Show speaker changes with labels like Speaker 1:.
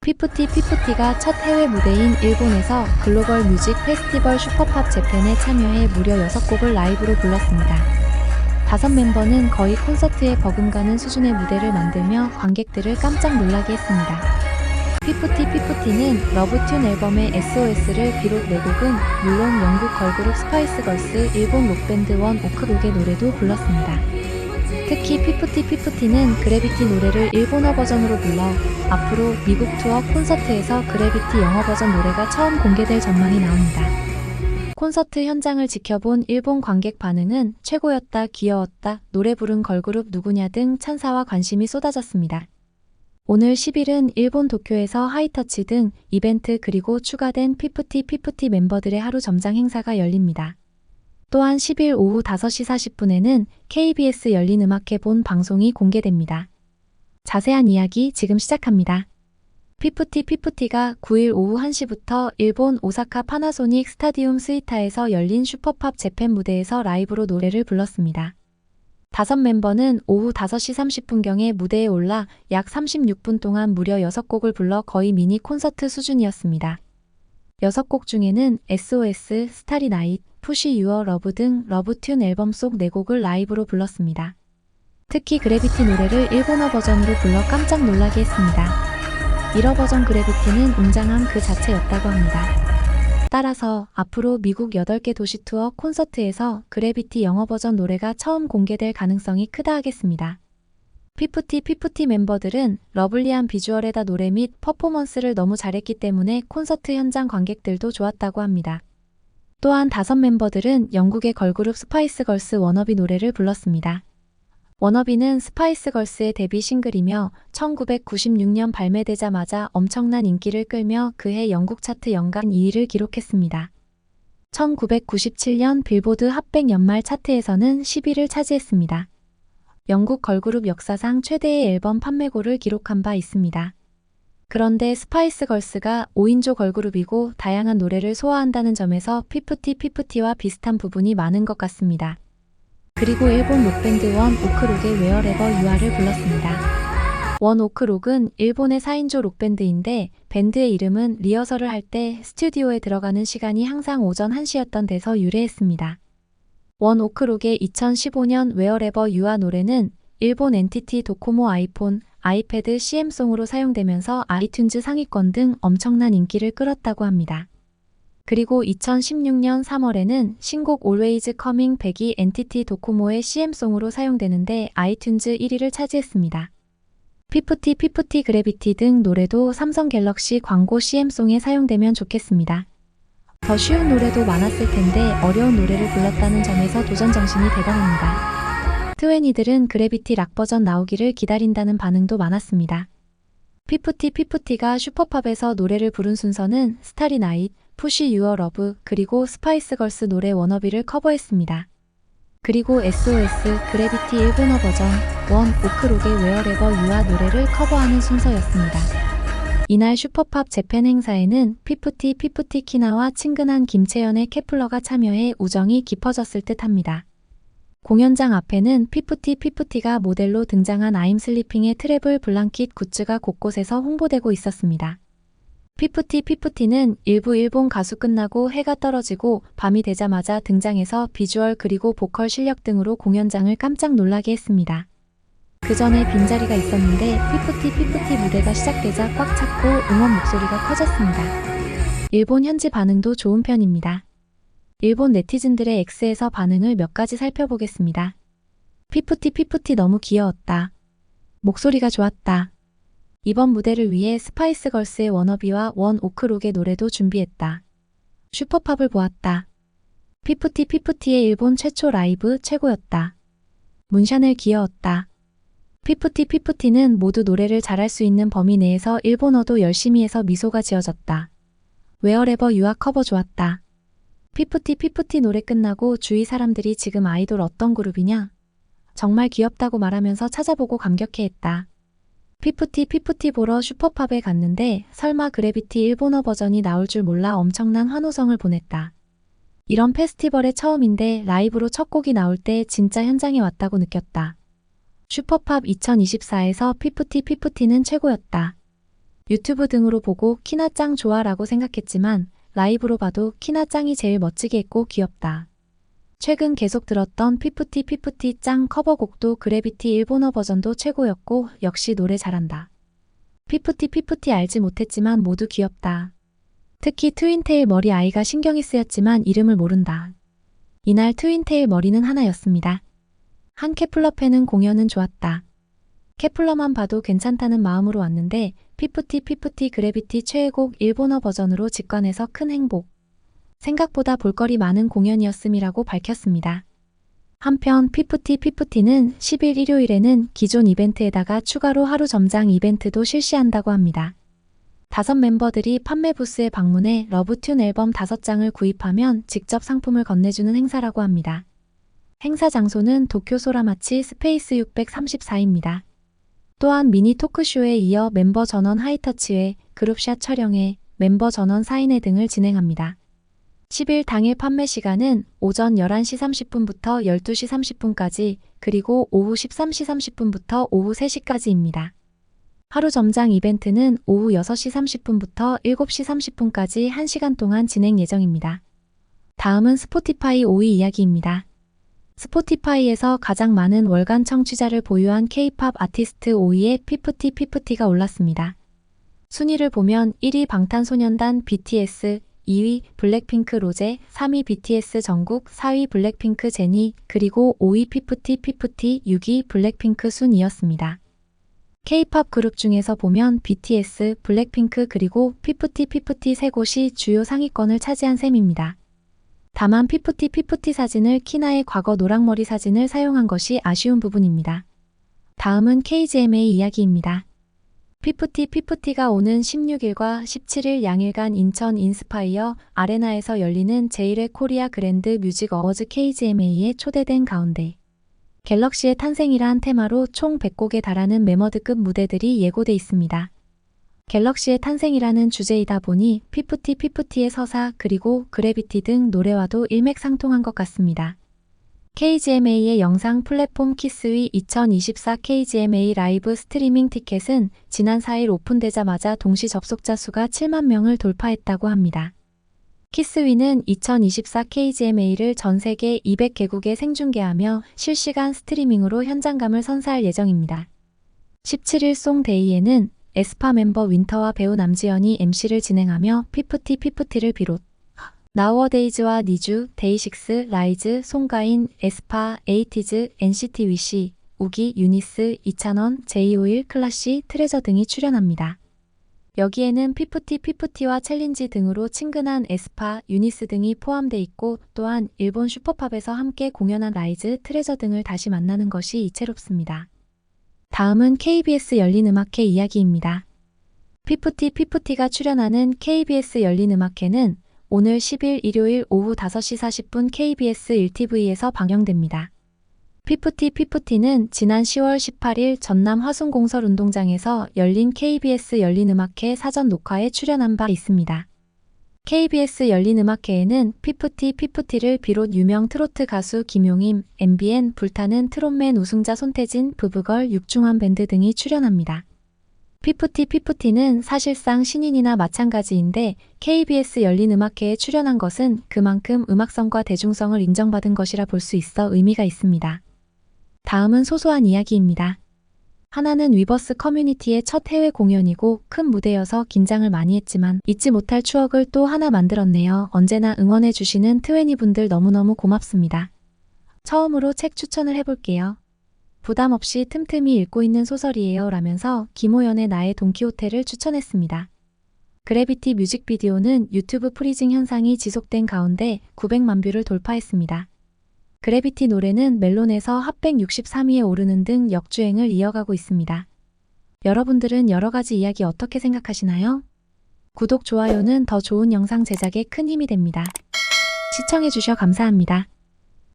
Speaker 1: 피프티가 첫 해외 무대인 일본에서 글로벌 뮤직 페스티벌 슈퍼팝 재팬에 참여해 무려 6곡을 라이브로 불렀습니다. 5멤버는 거의 콘서트에 버금가는 수준의 무대를 만들며 관객들을 깜짝 놀라게 했습니다. 피프티는 러브튠 앨범의 SOS를 비롯 4곡은 물론 영국 걸그룹 스파이스 걸스, 일본 록밴드 원 오크록의 노래도 불렀습니다. 특히 피프티는 그래비티 노래를 일본어 버전으로 불러 앞으로 미국 투어 콘서트에서 그래비티 영어 버전 노래가 처음 공개될 전망이 나옵니다. 콘서트 현장을 지켜본 일본 관객 반응은 최고였다, 귀여웠다, 노래 부른 걸그룹 누구냐 등 찬사와 관심이 쏟아졌습니다. 오늘 10일은 일본 도쿄에서 하이터치 등 이벤트 그리고 추가된 피프티 멤버들의 하루 점장 행사가 열립니다. 또한 10일 오후 5시 40분에는 KBS 열린음악회 본 방송이 공개됩니다. 자세한 이야기 지금 시작합니다. 피프티가 9일 오후 1시부터 일본 오사카 파나소닉 스타디움 스이타에서 열린 슈퍼팝 재팬 무대에서 라이브로 노래를 불렀습니다. 5멤버는 오후 5시 30분경에 무대에 올라 약 36분 동안 무려 6곡을 불러 거의 미니 콘서트 수준이었습니다. 6곡 중에는 SOS, 스타리 나잇, 푸시 유어 러브 등 러브튠 앨범 속 4곡을 라이브로 불렀습니다. 특히 그래비티 노래를 일본어 버전으로 불러 깜짝 놀라게 했습니다. 일어 버전 그래비티는 웅장함 그 자체였다고 합니다. 따라서 앞으로 미국 8개 도시 투어 콘서트에서 그래비티 영어 버전 노래가 처음 공개될 가능성이 크다 하겠습니다. 피프티 멤버들은 러블리한 비주얼에다 노래 및 퍼포먼스를 너무 잘했기 때문에 콘서트 현장 관객들도 좋았다고 합니다. 또한 5멤버들은 영국의 걸그룹 스파이스 걸스 워너비 노래를 불렀습니다. 워너비는 스파이스 걸스의 데뷔 싱글이며 1996년 발매되자마자 엄청난 인기를 끌며 그해 영국 차트 연간 2위를 기록했습니다. 1997년 빌보드 핫100 연말 차트에서는 10위를 차지했습니다. 영국 걸그룹 역사상 최대의 앨범 판매고를 기록한 바 있습니다. 그런데 스파이스 걸스가 5인조 걸그룹이고 다양한 노래를 소화한다는 점에서 피프티와 비슷한 부분이 많은 것 같습니다. 그리고 일본 록밴드 원 오크록의 Wherever You Are를 불렀습니다. 원 오크록은 일본의 4인조 록밴드인데 밴드의 이름은 리허설을 할 때 스튜디오에 들어가는 시간이 항상 오전 1시였던 데서 유래했습니다. 원 오크록의 2015년 Wherever You Are 노래는 일본 NTT 도코모 아이폰, 아이패드 CM송으로 사용되면서 아이튠즈 상위권 등 엄청난 인기를 끌었다고 합니다. 그리고 2016년 3월에는 신곡 Always Coming Back이 NTT 도코모의 CM송으로 사용되는데 아이튠즈 1위를 차지했습니다. 피프티 그래비티 등 노래도 삼성 갤럭시 광고 CM송에 사용되면 좋겠습니다. 더 쉬운 노래도 많았을 텐데 어려운 노래를 불렀다는 점에서 도전 정신이 대단합니다. 트웬이들은 그래비티 락 버전 나오기를 기다린다는 반응도 많았습니다. 피프티가 슈퍼팝에서 노래를 부른 순서는 스타리 나잇, 푸시 유어 러브, 그리고 스파이스 걸스 노래 워너비를 커버했습니다. 그리고 SOS, 그래비티 일본어 버전, 원 오크록의 Wherever You Are 노래를 커버하는 순서였습니다. 이날 슈퍼팝 재팬 행사에는 피프티 키나와 친근한 김채연의 케플러가 참여해 우정이 깊어졌을 듯합니다. 공연장 앞에는 피프티가 모델로 등장한 I'm Sleeping의 트래블 블랑킷 굿즈가 곳곳에서 홍보되고 있었습니다. 피프티는 일부 일본 가수 끝나고 해가 떨어지고 밤이 되자마자 등장해서 비주얼 그리고 보컬 실력 등으로 공연장을 깜짝 놀라게 했습니다. 그 전에 빈자리가 있었는데 피프티 무대가 시작되자 꽉 찼고 응원 목소리가 커졌습니다. 일본 현지 반응도 좋은 편입니다. 일본 네티즌들의 X에서 반응을 몇 가지 살펴보겠습니다. 피프티 너무 귀여웠다. 목소리가 좋았다. 이번 무대를 위해 스파이스 걸스의 워너비와 원 오크록의 노래도 준비했다. 슈퍼팝을 보았다. 피프티의 일본 최초 라이브 최고였다. 문샤넬 귀여웠다. 피프티는 모두 노래를 잘할 수 있는 범위 내에서 일본어도 열심히 해서 미소가 지어졌다. Wherever You Are 커버 좋았다. 피프티 노래 끝나고 주위 사람들이 지금 아이돌 어떤 그룹이냐? 정말 귀엽다고 말하면서 찾아보고 감격해했다. 피프티 보러 슈퍼팝에 갔는데 설마 그래비티 일본어 버전이 나올 줄 몰라 엄청난 환호성을 보냈다. 이런 페스티벌의 처음인데 라이브로 첫 곡이 나올 때 진짜 현장에 왔다고 느꼈다. 슈퍼팝 2024에서 피프티는 최고였다. 유튜브 등으로 보고 키나 짱 좋아 라고 생각했지만 라이브로 봐도 키나 짱이 제일 멋지게 했고 귀엽다. 최근 계속 들었던 피프티 피프티 짱 커버곡도 그래비티 일본어 버전도 최고였고 역시 노래 잘한다. 피프티 피프티 알지 못했지만 모두 귀엽다. 특히 트윈테일 머리 아이가 신경이 쓰였지만 이름을 모른다. 이날 트윈테일 머리는 하나였습니다. 한 케플러 팬은 공연은 좋았다. 케플러만 봐도 괜찮다는 마음으로 왔는데 피프티 피프티 그래비티 최애곡 일본어 버전으로 직관해서 큰 행복. 생각보다 볼거리 많은 공연이었음이라고 밝혔습니다. 한편 피프티 피프티는 10일 일요일에는 기존 이벤트에다가 추가로 하루 점장 이벤트도 실시한다고 합니다. 5멤버들이 판매 부스에 방문해 러브튠 앨범 5장을 구입하면 직접 상품을 건네주는 행사라고 합니다. 행사 장소는 도쿄 소라마치 스페이스 634입니다. 또한 미니 토크쇼에 이어 멤버 전원 하이터치회, 그룹샷 촬영회, 멤버 전원 사인회 등을 진행합니다. 10일 당일 판매 시간은 오전 11시 30분부터 12시 30분까지 그리고 오후 13시 30분부터 오후 3시까지입니다. 하루 점장 이벤트는 오후 6시 30분부터 7시 30분까지 1시간 동안 진행 예정입니다. 다음은 스포티파이 5위 이야기입니다. 스포티파이에서 가장 많은 월간 청취자를 보유한 K-팝 아티스트 5위에 피프티 피프티가 올랐습니다. 순위를 보면 1위 방탄소년단 BTS, 2위 블랙핑크 로제, 3위 BTS 정국, 4위 블랙핑크 제니, 그리고 5위 피프티 피프티, 6위 블랙핑크 순이었습니다. K-팝 그룹 중에서 보면 BTS, 블랙핑크 그리고 피프티 피프티 세 곳이 주요 상위권을 차지한 셈입니다. 다만 피프티 피프티 사진을 키나의 과거 노랑머리 사진을 사용한 것이 아쉬운 부분입니다. 다음은 KGMA 이야기입니다. 피프티 피프티가 오는 16일과 17일 양일간 인천 인스파이어 아레나에서 열리는 제1회 코리아 그랜드 뮤직 어워즈 KGMA에 초대된 가운데 갤럭시의 탄생이란 테마로 총 100곡에 달하는 메머드급 무대들이 예고돼 있습니다. 갤럭시의 탄생이라는 주제이다 보니 피프티 피프티의 서사 그리고 그래비티 등 노래와도 일맥상통한 것 같습니다. KGMA의 영상 플랫폼 키스위 2024 KGMA 라이브 스트리밍 티켓은 지난 4일 오픈되자마자 동시 접속자 수가 7만 명을 돌파했다고 합니다. 키스위는 2024 KGMA를 전 세계 200개국에 생중계하며 실시간 스트리밍으로 현장감을 선사할 예정입니다. 17일 송데이에는 에스파 멤버 윈터와 배우 남지연이 MC를 진행하며 피프티 피프티를 비롯 나우어데이즈와 니쥬, 데이식스, 라이즈, 송가인, 에스파, 에이티즈, NCT 위시, 우기, 유니스, 이찬원, 제이오일, 클라시, 트레저 등이 출연합니다. 여기에는 피프티 피프티와 챌린지 등으로 친근한 에스파, 유니스 등이 포함돼 있고 또한 일본 슈퍼팝에서 함께 공연한 라이즈, 트레저 등을 다시 만나는 것이 이채롭습니다. 다음은 KBS 열린음악회 이야기입니다. 피프티 피프티가 출연하는 KBS 열린음악회는 오늘 10일 일요일 오후 5시 40분 KBS 1TV에서 방영됩니다. 피프티 피프티는 지난 10월 18일 전남 화순공설운동장에서 열린 KBS 열린음악회 사전 녹화에 출연한 바 있습니다. KBS 열린음악회에는 피프티 피프티를 비롯 유명 트로트 가수 김용임, MBN, 불타는 트롯맨 우승자 손태진, 부부걸, 육중한 밴드 등이 출연합니다. 피프티 피프티는 사실상 신인이나 마찬가지인데 KBS 열린음악회에 출연한 것은 그만큼 음악성과 대중성을 인정받은 것이라 볼 수 있어 의미가 있습니다. 다음은 소소한 이야기입니다. 하나는 위버스 커뮤니티의 첫 해외 공연이고 큰 무대여서 긴장을 많이 했지만 잊지 못할 추억을 또 하나 만들었네요. 언제나 응원해주시는 트웨니분들 너무너무 고맙습니다. 처음으로 책 추천을 해볼게요. 부담 없이 틈틈이 읽고 있는 소설이에요 라면서 김호연의 나의 돈키호테를 추천했습니다. 그래비티 뮤직비디오는 유튜브 프리징 현상이 지속된 가운데 900만 뷰를 돌파했습니다. 그래비티 노래는 멜론에서 핫1 63위에 오르는 등 역주행을 이어가고 있습니다. 여러분들은 여러가지 이야기 어떻게 생각하시나요? 구독, 좋아요는 더 좋은 영상 제작에 큰 힘이 됩니다. 시청해주셔 감사합니다.